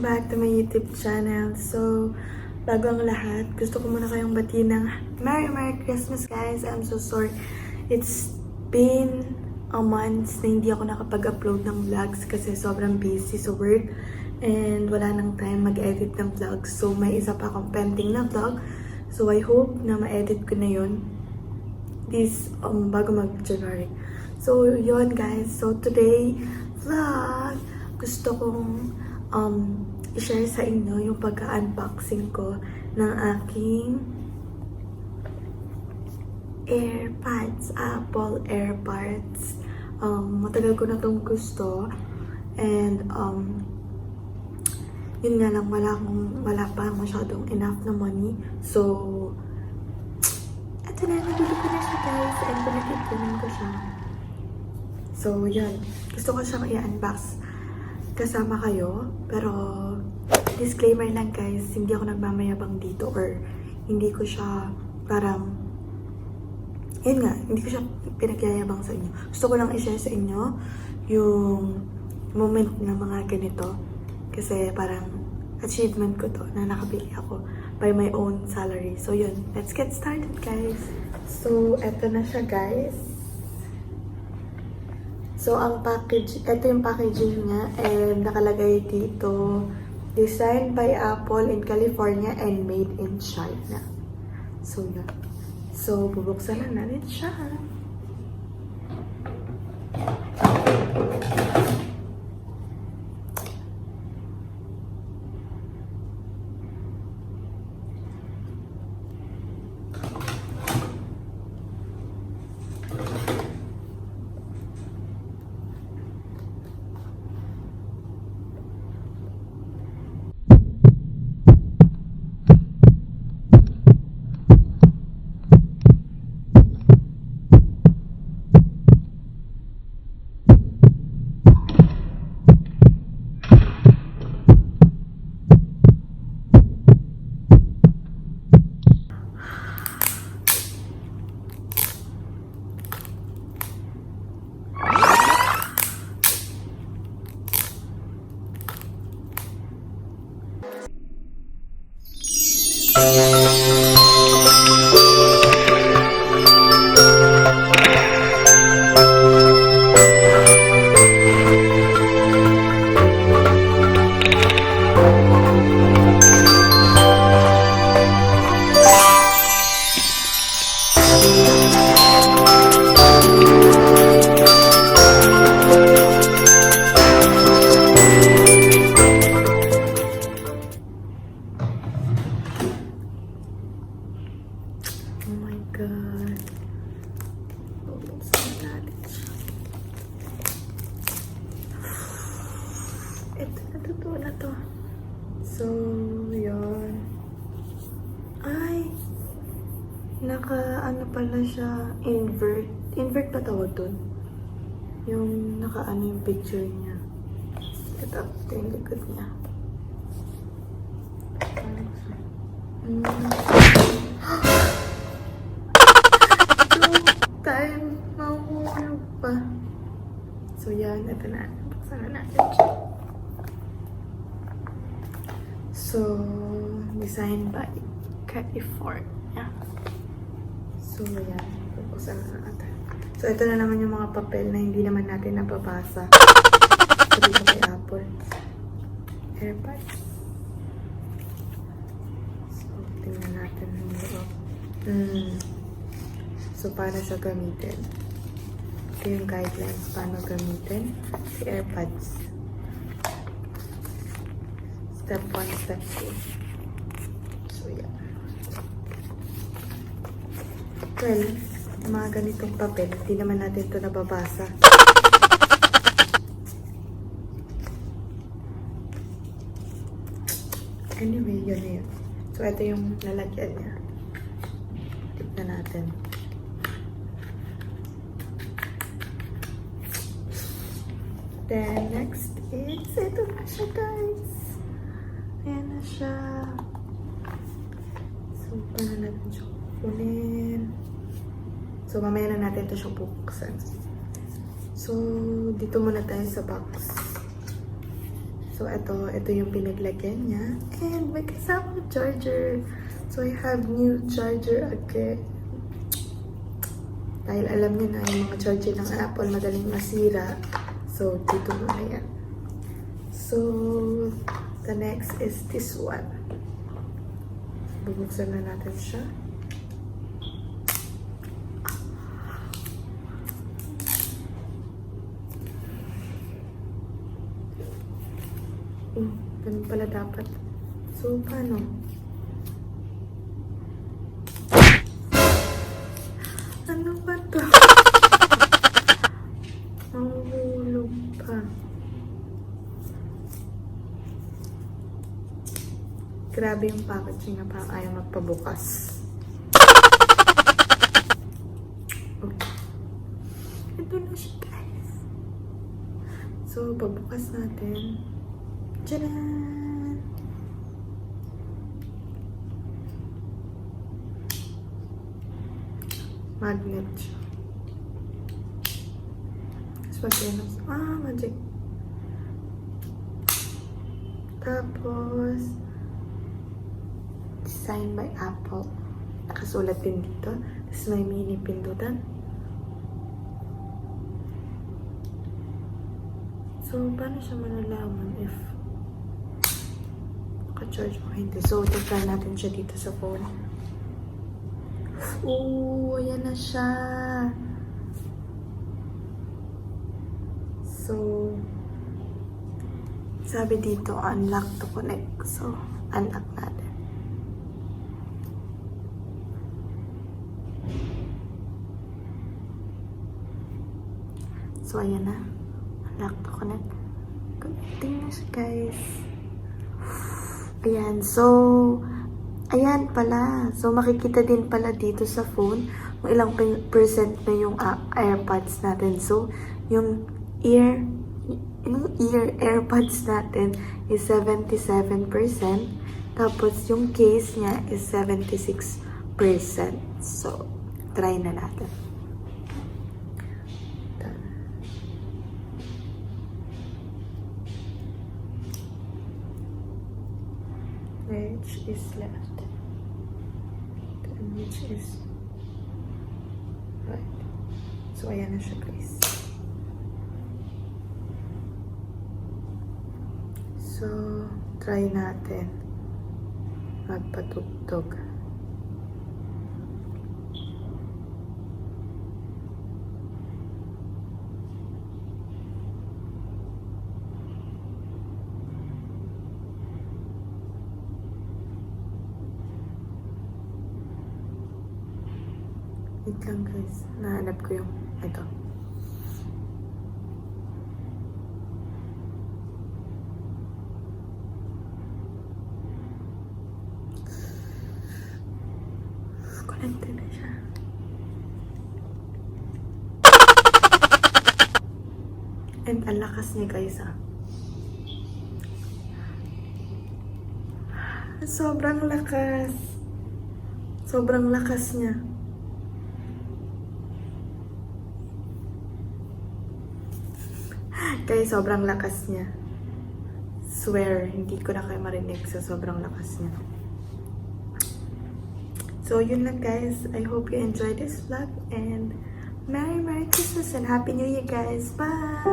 back to my YouTube channel. So, bago ang lahat, gusto ko muna kayong batiin ng Merry Christmas, guys. I'm so sorry. It's been a month na hindi ako nakapag-upload ng vlogs kasi sobrang busy sa work and wala nang time mag-edit ng vlogs. So, may isa pa akong pending na vlog. So, I hope na ma-edit ko na yun bago mag-January. So, yun guys. So, today vlog, gusto kong i-share sa inyo yung pagka-unboxing ko ng aking Airpods, Apple Airpods. Matagal ko na itong gusto and yun nga lang, wala pa masyadong enough na money. So, eto na, nabili ko na siya guys and pinakikunin ko siya. So, yun. Gusto ko siyang i-unbox kasama kayo. Pero, disclaimer lang guys, hindi ako nagmamayabang dito or hindi ko siya parang, yun nga, hindi ko siya pinagyayabang sa inyo. Gusto ko lang i-share sa inyo yung moment na mga ganito. Kasi parang achievement ko to na nakabili ako by my own salary. So, yun. Let's get started guys. So, eto na siya guys. So, ang package, ito yung packaging niya and nakalagay dito, designed by Apple in California and made in China. So, yun. So, bubuksan na natin siya. Oh my God. Bubuksan natin siya. Ito, natutuwa na to. So, yun. Ay! Naka-ano pala siya, invert. Invert pa tawag dun? Yung naka-ano yung picture niya. Ito yung likod niya. Time, mahulog pa. So, yan. Ito na. Buksan na natin siya. So, designed by California. So, yan. Buksan na natin. So, ito na naman yung mga papel na hindi naman natin nababasa. So, dito kay Apple. Airpods. So, tingnan natin yung loob. So, paano siya gamitin? Ito yung guidelines paano gamitin si Airpods. Step 1, Step 2. So, yeah. Well, yung mga ganitong papel, hindi naman natin ito nababasa. Anyway, yun na yun. So, ito yung lalagyan niya. Tignan natin. Then, next is, ito na siya, guys. Ayan na siya. So, paano natin siya kunin? So, mamaya na natin ito siya buksan. So, dito muna tayo sa box. So, So, ito yung pinaglagyan niya. And may kasama charger. So, I have new charger again. Dahil alam niyo na yung mga charger ng Apple madaling masira. So, dito muna yan. So, the next is this one. Bubuksan na natin siya. Ganun pala dapat. So, paano? Ano ba to? Mahulog pa. Grabe yung packaging na parang ayaw magpabukas. Okay. Ito na siya, guys. So, pagbukas natin. Tcharan! Magnet siya. Magic. Tapos, design by Apple. Nakasulat din dito. Tapos may mini pindutan. So, paano siya malalaman if naka-charge mo hindi? So, try natin siya dito sa phone. Oh, ayan na siya. So, sabi dito, unlock to connect. So, unlock natin. So, ayan na. Unlock to connect. Connecting na siya, guys. Ayan. So, ayan pala. So, makikita din pala dito sa phone kung ilang percent na yung Airpods natin. So, yung Airpods natin is 77%. Tapos, yung case niya is 76%. So, try na natin. Which is left? And which is right? So, ayan na siya, guys. So, try natin magpatugtog. Wait lang, guys. Nahanap ko yung ito. Connected na siya. And ang lakas niya, guys, ah. Sobrang lakas. Sobrang lakas niya. Guys, sobrang lakas niya. Swear, hindi ko na kayo marinig sa sobrang lakas niya. So, yun lang, guys. I hope you enjoyed this vlog. And Merry Christmas and Happy New Year, guys. Bye!